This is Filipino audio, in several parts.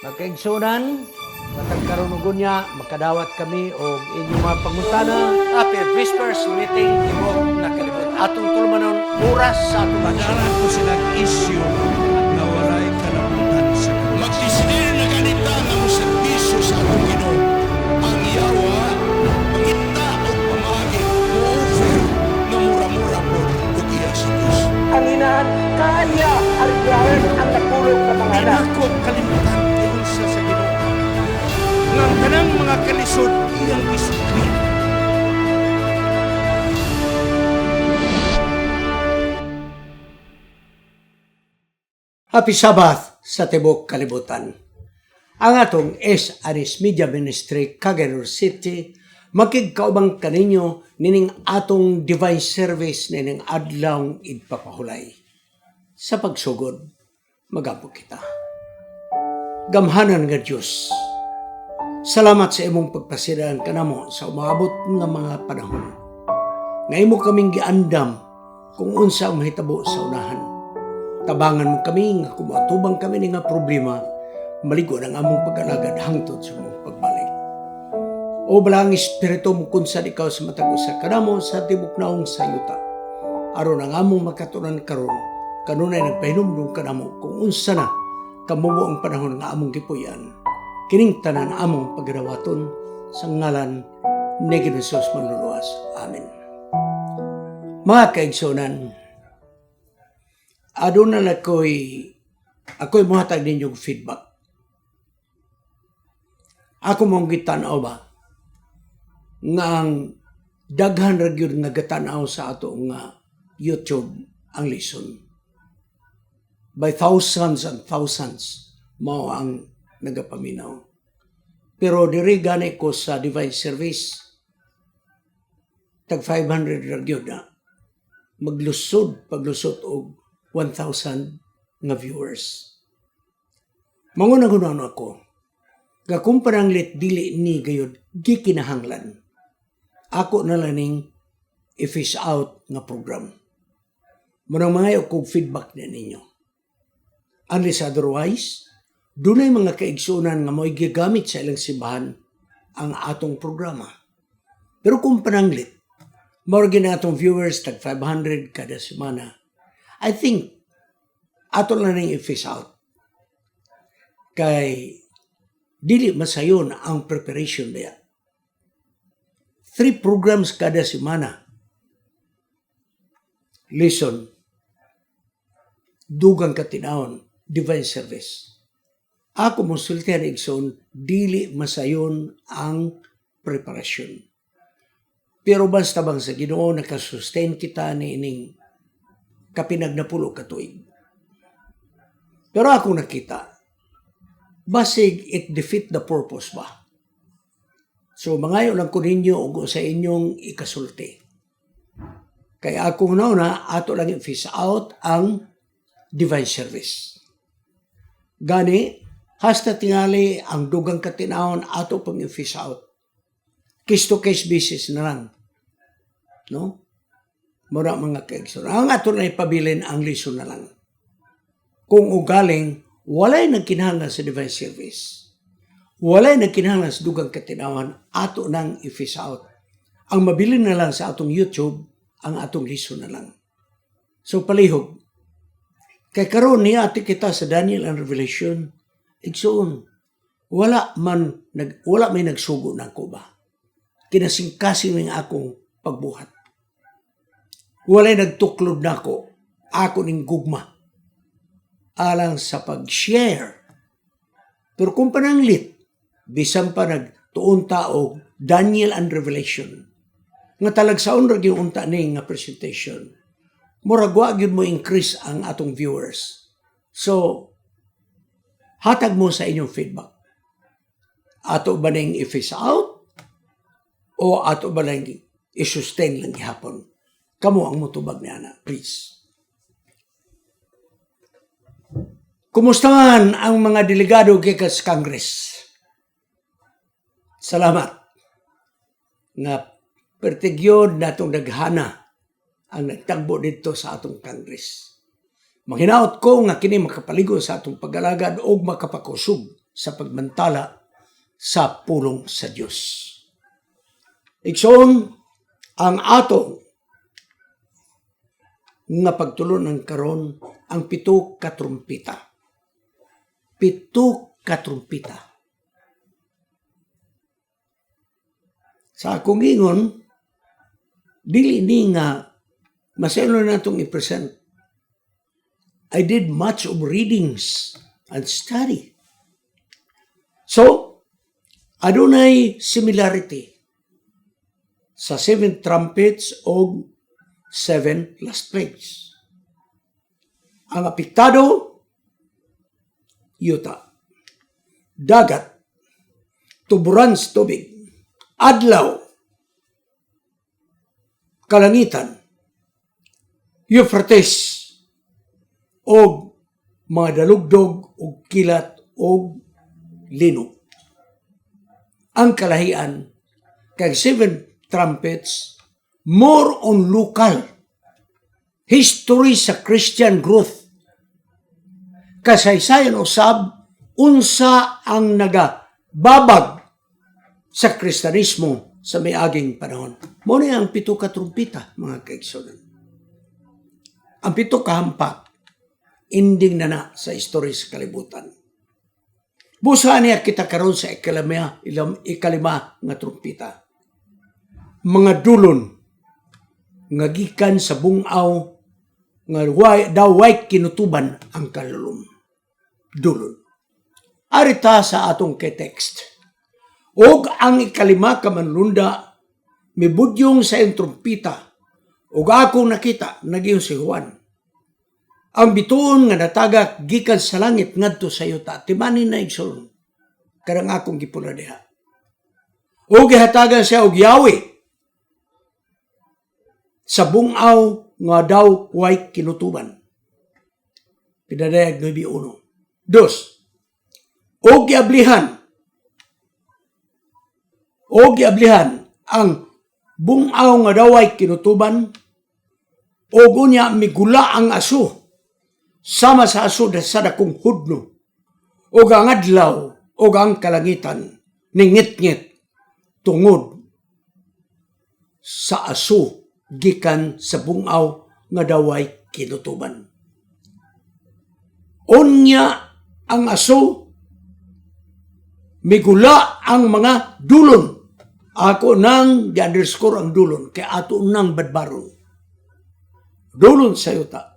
Magkaigsunan, matag karon ug unya makadawat kami og inyong mga pangutana. Happy Whispers meeting ibog na kalibot. Atong tulumanon oras sa atong Padaran ko silang isyu na walay kalabutan sa Diyos. Magdesidir na ganita nga mo serbisyo sa atong Ginoo. Ang yawa, pangita o pamagi, mo-offer na mura-mura po o iya sa Diyos. Ang inahan kaya ariglaran ang napulog na mga anak. pinako kalimutan ingon sa Ginoo. Nga ang tanang mga kalisod iyang isukli. Happy Sabbath sa tibok kalibutan. Ang atong S. Aris Media Ministry, Cagayan City, makigkaubang kaninyo nining atong divine service nining adlawng igpapahulay. Sa pagsugod, magapo kita. Gamhanan nga Diyos, salamat sa imong pagpasidaan kanamo sa umabot nga mga panahon. Nga imo kaming giandam kung unsa ang mahitabo sa unahan. Tabangan mo kami nga kumatubang kami ni nga problema, maligo ng among pag-alagad hangtod sa mong pagbalik. O balang espiritu mo kunsan ikaw sa matag usa kanamo sa tibok naong sayuta. Aron ang among makatunan karon, kanunay nagpahinumdum kanamo kung unsa na kamubo ang panahon nga among gipuy-an. Kining tanan among pagdawaton sa ngalan ni Jesus manluluwas. Amen. Mga kaigsunan, aduna na ako'y muhatag ninyong feedback. Ako mong gitanaw ba nga ang daghan ra gyud nga gatanaw sa ato nga YouTube ang lesson. By thousands and thousands mao ang nagapaminaw. Pero diri gani ko sa divine service tag 500 ra gyud na paglusod og 1,000 nga viewers. Mangunagunan ako, nga kung pananglit dili ni gayod gikinahanglan, ako na laning i-fish out nga program. Munang mga kog feedback na ninyo. Unless otherwise, dunay mga kaigsunan nga mo'y gigamit sa ilang simbahan ang atong programa. Pero kung pananglit, more na atong viewers tag 500 kada semana, I think, ato lang nang i-fish out. Kay, dili masayon ang preparation niya. 3 programs kada semana. Listen, dugang katinahon, divine service. Ako mo sultihan igsoon, dili masayon ang preparasyon. Pero basta bang sa Ginoo nakasustain kita ni ining kapinag na pulo katuig. Pero ako nakita, basig it defeat the purpose ba? So mangayo lang ko ninyo o sa inyong ikasulti. Kaya ako na ato lang i-fish out ang divine service. Gani, hasta tingali ang dugang katinahon ato pang i-fish out. Case-to-case basis na lang. No? Mura mga kaigsoon. Ang ato na ipabilin ang lesson na lang. Kung ugaling, walay nagkinahanglan sa divine service. Walay nagkinahanglan sa dugang katinawan, ato nang i-fish out. Ang mabilin na lang sa atong YouTube, ang atong lesson na lang. So palihog, kay karon ni ati kita sa Daniel and Revelation, igsoon, wala may nagsugo na ko ba? Kinasingkasing ng akong pagbuhat. Walay nagtuklod na ako ning gugma, alang sa pag-share. Pero kung pananglit, bisan pa nagtuon tao, Daniel and Revelation, nga talagsaon ra gyud unta ni nga presentation, murag wa gyud mo increase ang atong viewers. So, hatag mo sa inyong feedback. Ato ba ning i-fish out? O ato ba lang i-sustain lang gihapon? Kamo ang mutubag ni Ana, please. Kumusta man ang mga delegado gikas Congress? Salamat. Nga pertigyod natong daghana ang nagtagbo dito sa atong Congress. Manghinaot ko nga kini makapaligo sa atong pag-alagad o makapakusog sa pagmantala sa pulong sa Dios. Igsoon, ang ato nga pagtulunan karon ang 7 ka trumpita. 7 ka trumpita. Sa akong ingon, dili ni nga masaylo na itong i-present. I did much of readings and study. So, adunay similarity sa 7 trumpets o 7 last plagues. Ang apektado, yuta, dagat, tuburan sa tubig, adlaw, kalangitan, Euphrates, o mga dalugdog, o kilat, o linog. Ang kalahian, kay 7 trumpets, more on local history sa Christian growth. Kasaysayan usab unsa ang nagababag sa Kristyanismo sa miaging panahon. Mao ni ang 7 ka trumpita, mga kaigsunan. Ang 7 ka hampak, ending na sa istorya sa kalibutan. Busa niya kita karon sa ikalima nga trumpita. Mga dulon nga gikan sa bungaw nga daw way kinutuban ang kalulom. Dulon. Arita sa atong text. Og ang ikalima ka manlunda mibudyong sa iyong trumpita. Og akong nakita nagiyon si Juan. Ang bituon nga natagak gikan sa langit ngadto sa yuta timanin na igsoon. Karang akong gipula diha. Og gihatagan siya og Yahweh sa bungaw nga daw way kinutuban. Pinadayag 9:1. 2. Og giablihan ang bungaw nga daw way kinutuban og unya migula ang aso sama sa aso sa dakong hudno og ang adlaw og ang kalangitan ningit-ngit tungod sa aso gikan sa bungaw nga daway kinutuban. Unya ang aso migula ang mga dulon. Ako nang di-underscore ang dulon kay ato nang badbaron. Dulon sa yuta.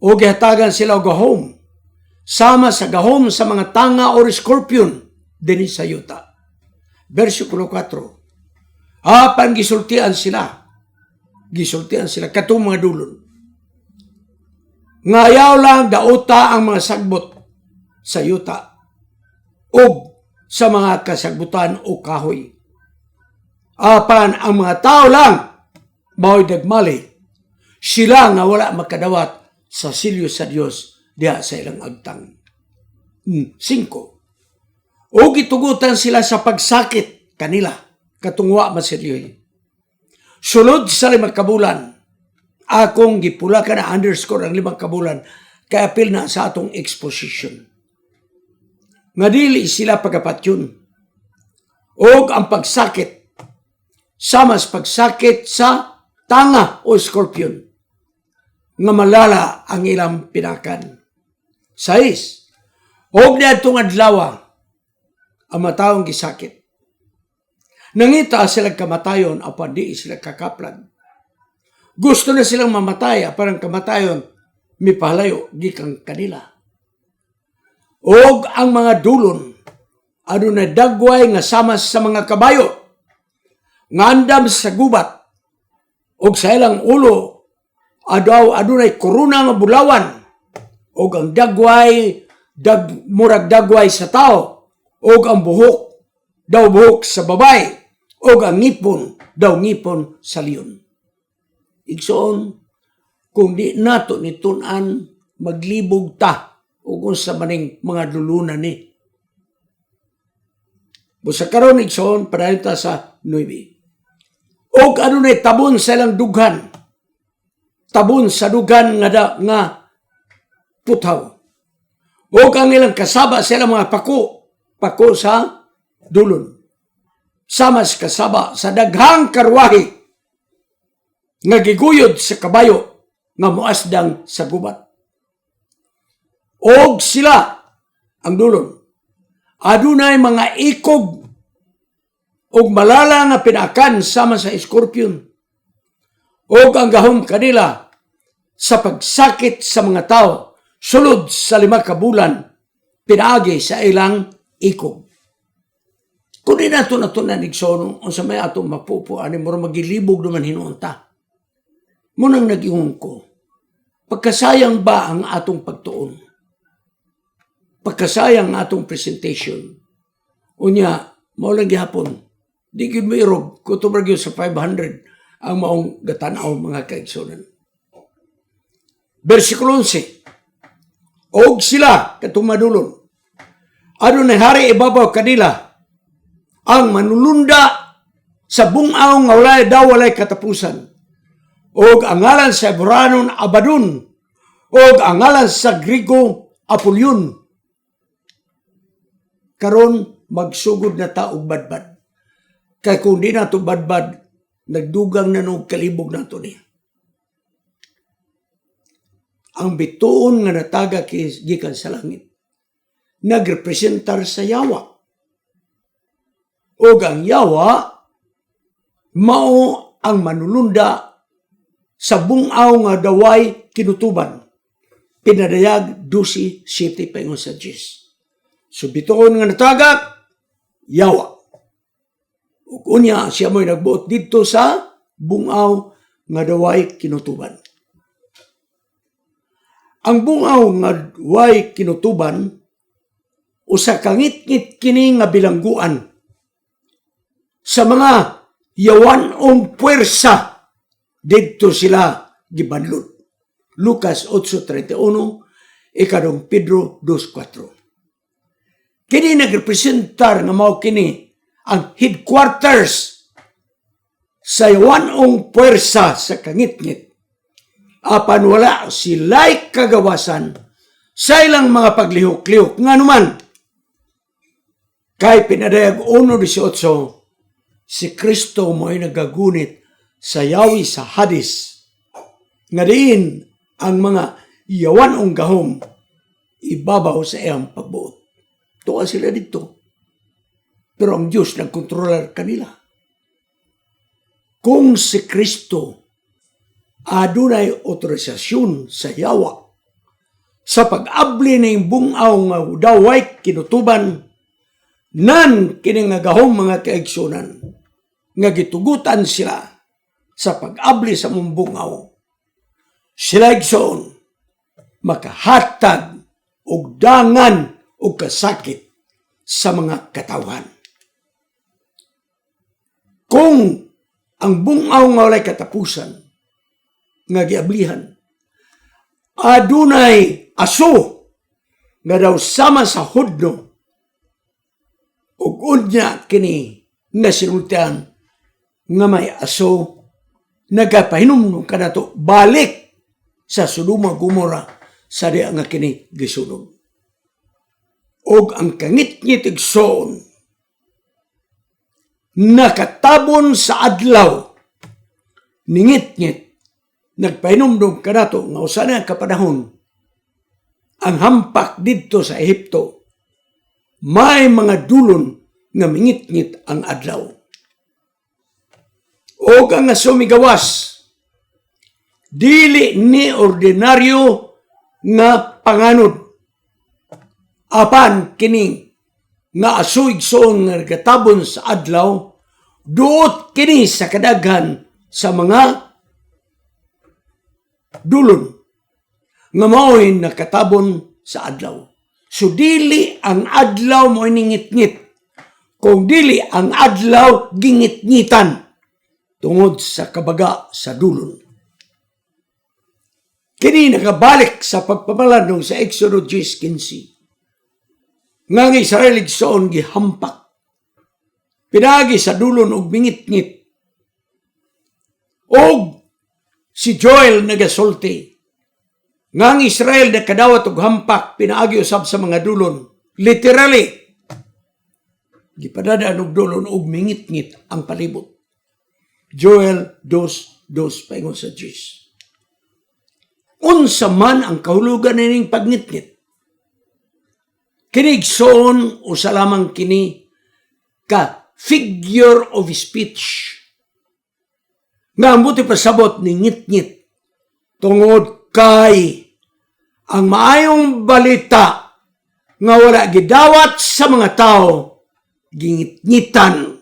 O gihatagan sila og gahom sama sa gahom sa mga tanga or scorpion dinhi sa yuta. Versikulo 4. Apan gisultian sila katong mga dulon. Ngayaw lang dauta ang mga sagbot sa yuta o sa mga kasagbutan o kahoy. Apan ang mga tao lang mao'y dagmali. Sila nga wala makadawat sa silyo sa Dios diha sa ilang agtang. 5. O gitugutan sila sa pagsakit kanila katungwa maseryoy. Sulod sa 5 kabulan, akong gipula ka na underscore ang 5 kabulan kaya apil na sa atong exposition. Nga dili sila pagapatyon. O ang pagsakit, sama sa pagsakit sa tanga o scorpion, nga malala ang ilang pinakan. 6. Og niadtong adlaw ang matawang gisakit. Nangita silang kamatayon apan di sila kakaplan. Gusto na silang mamatay apan ang kamatayon mipahalayo gikan kanila. Og ang mga dulon adunay dagway nga sama sa mga kabayo nga andam sa gubat og sa ilang ulo adunay korona nga bulawan og ang dagway murag dagway sa tao og ang buhok sa babay og ang ngipon sa leon. Igsoon kung di nato nitun-an maglibog ta ug unsa maning mga dulunan ni. Busa karon igsoon padayon ta sa 9. Og adunay tabon sa ilang dughan. Tabon sa dughan nga putaw. Og ang ilang kasaba sa ilang mga pako pako sa dulon. Samas kasaba sa daghang karwahe nga giguyod sa kabayo nga muasdang sa gubat. Og sila ang dulon adunay mga ikog og malala nga pinakan sama sa scorpion. Og ang gahom kanila sa pagsakit sa mga tao sulod sa 5 ka bulan pinaagi sa ilang ikog. Kung di nato nanigsono sa may atong mapupuan, mura magilibog naman hinuunta. Munang nag-iung ko, pagkasayang ba ang atong pagtuon? Pagkasayang ang atong presentation? Unya, maulang gihapon, di gyud mo irog, kutubag yun sa 500 ang maong gatanaw mga kaigsonan. Versikulo 11, og sila katumadulon, ano na hari ibabaw kanila, ang manulunda sa bungaw nga walay katapusan. Og ang ngalan sa Hebranon Abadon, og ang ngalan sa Grigo Apollyon. Karon magsugod na ta og badbad. Kay kung di na to badbad, nagdugang na nung kalibog na to niya. Ang bituon nga nataga gikan sa langit, nagrepresentar sa yawa. O ang yawa, mao ang manulunda sa bungaw nga daway kinutuban. Pinadayag 12:7 paingon sa Diyos. So bituon nga natagak, yawa. Ug unya siya mo'y nagbuot dito sa bungaw nga daway kinutuban. Ang bungaw nga daway kinutuban, usa ka ngit-ngit kini nga bilangguan sa mga yawanong puwersa dito sila gibanlod. Lucas 8:31, ikadong Pedro 2:4. Kini nagrepresentar nga mao kini ang headquarters sa yawanong puwersa sa kangit-ngit. Apan wala sila'y kagawasan sa ilang mga paglihok-lihok. Nga naman, kay pinadayag 1:18, si Kristo mo'y nagagunit sa yawi sa Hades. Nga diin ang mga yawanong gahom ibabaw sa iyang pagbuot. Tuwa sila dito. Pero ang Diyos nagkontrolar kanila. Kung si Kristo adunay otorisasyon sa yawa sa pag-abli ng bungaw nga daway kinutuban, nan kini nga gahom mga kaigsunan nga gitugutan sila sa pag-abli sa mumbungaw, sila igsoon makahatag og dangan og kasakit sa mga katawan. Kung ang bungaw nga walay katapusan nga giablihan, adunay aso nga daw sama sa hudno, ug unya kini nga sinultian nga may aso nagapahinom kanato balik sa Sodoma Gomora sa diha nga kini gisunog. Og ang kangit-ngit igsoon nakatabon sa adlaw ningit-ngit nagpahinom kanato nga usa na kapanahon ang hampak didto sa Ehipto, may mga dulon nga mingit-ngit ang adlaw. O ang sumigawas, dili ni ordinaryo nga panganod. Apan kining nga asuigsoon nga nagatabon sa adlaw, duot kini sa kadaghan sa mga dulon nga mao'y nakatabon sa adlaw. So dili ang adlaw mo'y ningit-ngit, kung dili ang adlaw gingit-ngitan tungod sa kabaga sa dulon. Kini nakabalik sa pagpamalandong sa Exodus 10:15. Nga ang Israel igsoon gihampak, pinagi sa dulon og bingit-ngit. Og si Joel nagasulti, nga ang Israel nakadawat og hampak, pinaagi usab sa mga dulon. Literally, Gipadadaan og dulon og mingit-ngit ang palibot. Joel 2:2 paingon sa Diyos. Unsa man ang kahulugan nining pagngit-ngit? Kinigsoon o sa lamang kini ka figure of speech. Nga ang buti pasabot ni ngit-ngit tungod kay ang maayong balita nga wala gidawat sa mga tao, gingit-ngitan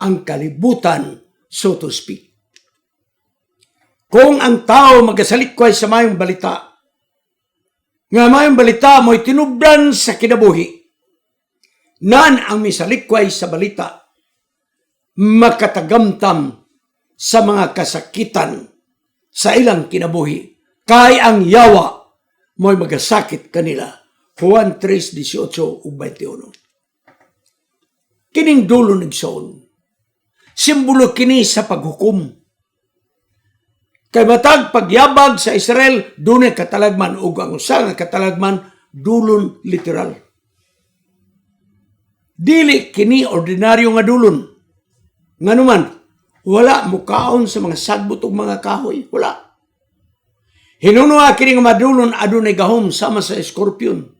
ang kalibutan, so to speak. Kung ang tao magasalikway sa mayong balita, nga mayong balita mo'y tinubdan sa kinabuhi, nan ang misalikway sa balita, makatagamtam sa mga kasakitan sa ilang kinabuhi, kay ang yawa mo'y magasakit kanila. Juan 3:18-21. Kining dulo nigsoon, simbolo kini sa paghukom. Kay matag pagyabag sa Israel, dunay katalagman ug ang usa nga katalagman dulon literal. Dili kini ordinaryo nga dulon. Nganuman, wala mukaon sa mga sagbot ug mga kahoy, wala. Hinunua kini nga madulon adunay gahom sama sa eskorpion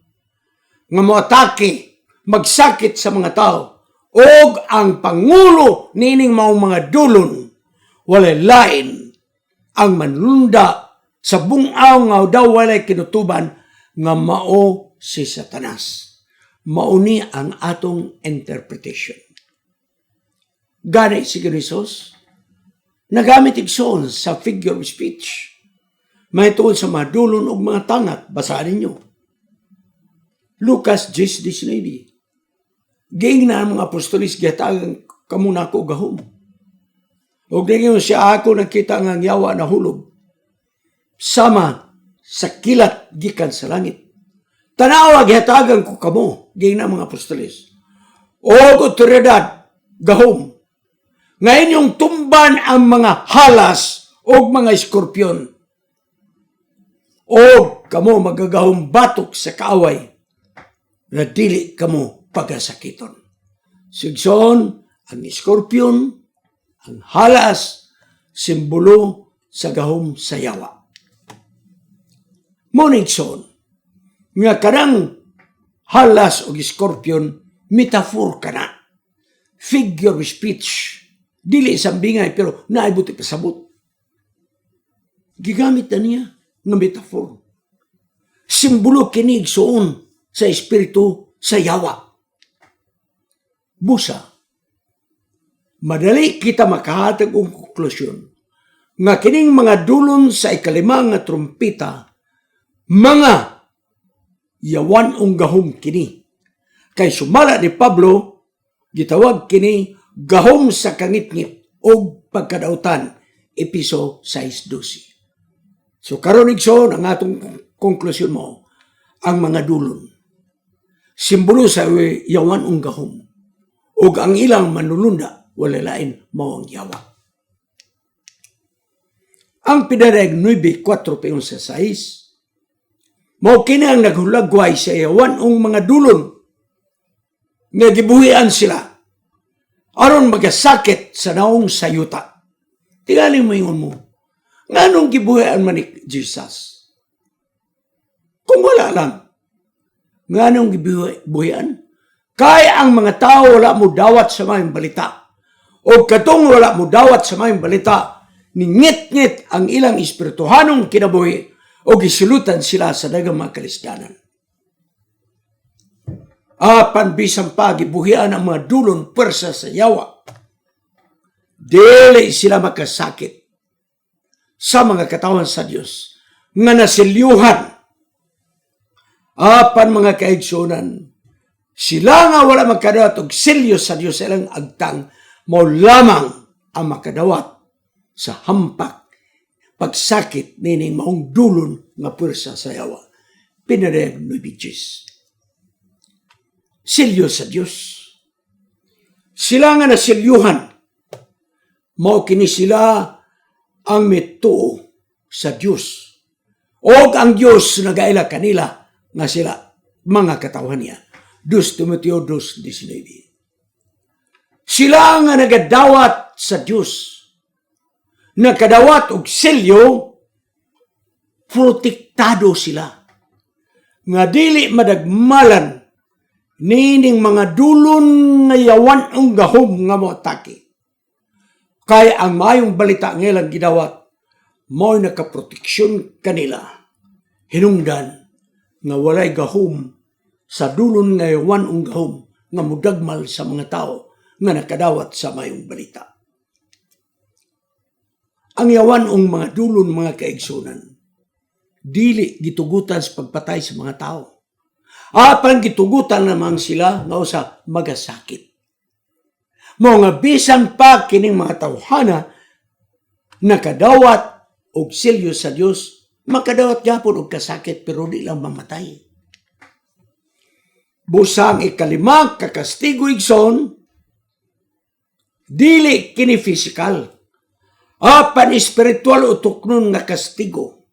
nga moatake, magsakit sa mga tao. Og ang pangulo nining maong mga dulon walay lain ang manlunda sa bungaw nga daw walay kinutuban nga mao si Satanas. Mauni ang atong interpretation. Gani si Jesus nagamit igsoon sa figure of speech. May tuon sa mga dulon og mga tangat, basahin ninyo. Lucas 10:19. Giing na ang mga apostolis gihatagan kamuna ko gahom. O ngayon siya ako nakita nga yawa na hulog. Sama sa kilat gikan sa langit. Tanawa gihatagan ko kamo, giing na mga apostolis. O otoridad gahom. Ngayon yung tumban ang mga halas o mga eskorpion. O kamo magagahom batok sa kaaway na dili kamo pagasakiton. Sigson, ang eskorpion, ang halas, simbolo sa gahom sa yawa. Monigson, nga karang halas o eskorpion, metaphor ka na. Figure of speech. Dili isang bingay, pero naibuti pasabot. Gigamit na niya ng metaphor. Simbolo kinig soon sa espiritu sa yawa. Busa, madali kita makahatag og konklusyon nga kining mga dulon sa ikalimang nga trumpita, mga yawan ong gahom kini. Kay sumala ni Pablo, gitawag kini gahom sa kangit-ngit o pagkadautan, Episo 6:12. So karon igsoon ang atong konklusyon mo, ang mga dulon. Simbolo sa yawan ong gahom. O ang ilang manulunda, wala lain mao ang yawa. Ang pinareg 9:4-6, mao kini ang naghulagway sa yawan ong mga dulon nga gibuhian sila aron magasakit sa naong sayuta. Tingali mo ingon mo, nganong gibuhian man ni Jesus? Kung wala lang, nganong gibuhian? Kaya ang mga tao wala mo dawat sa mayong balita. O katong wala mo dawat sa mayong balita, ningit-ngit ang ilang espirituhanong kinabuhi o gisulutan sila sa dagang mga Kristiyanan. Apan bisang pa gibuhian ang mga dulon pwersa sa yawa. Dili sila makasakit sa mga katawan sa Dios nga nasilyuhan. Apan mga kaigsunan, sila nga wala makadawat og selyo sa Dios sa ilang agtang, mao lamang ang makadawat sa hampak, pagsakit, nining maong dulon nga pwersa sa yawa. Pinareg 9:10. Selyo sa Dios. Sila nga nasilyuhan, mao kini sila ang mituo sa Dios. O ang Dios nagaila kanila nga sila mga katawan niya. 2 Timoteo 2:19. Sila nga nagadawat sa Dios. Nakadawat og selyo, protektado sila. Nga dili madagmalan nining mga dulon nga yawan ang gahom nga moatake. Kaya ang mayong balita nga ilang gidawat, mo'y nakaproteksyon kanila. Hinungdan nga walay gahom sa dulon nga yawan ang gahom nga mudagmal sa mga tao nga nakadawat sa mayong balita. Ang yawan ang mga dulon mga kaigsunan, dili gitugutan sa pagpatay sa mga tao. Apan gitugutan namang sila nga usa magasakit. Mga bisan pa kining mga tawhana nakadawat og selyo sa Dios, makadawat gyapon og kasakit pero di lang mamatay. Busang ikalimang kakastigo igsoon, dili kini physical, apan espiritual o tuknon nga kastigo.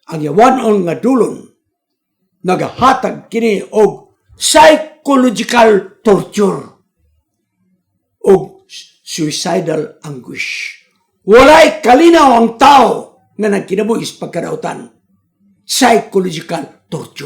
Ang yawanon nga dulon nagahatag kini og psychological torture o suicidal anguish. Walay kalinaw ang tao nga nagkinabuhis pagkadautan. Psychological torture.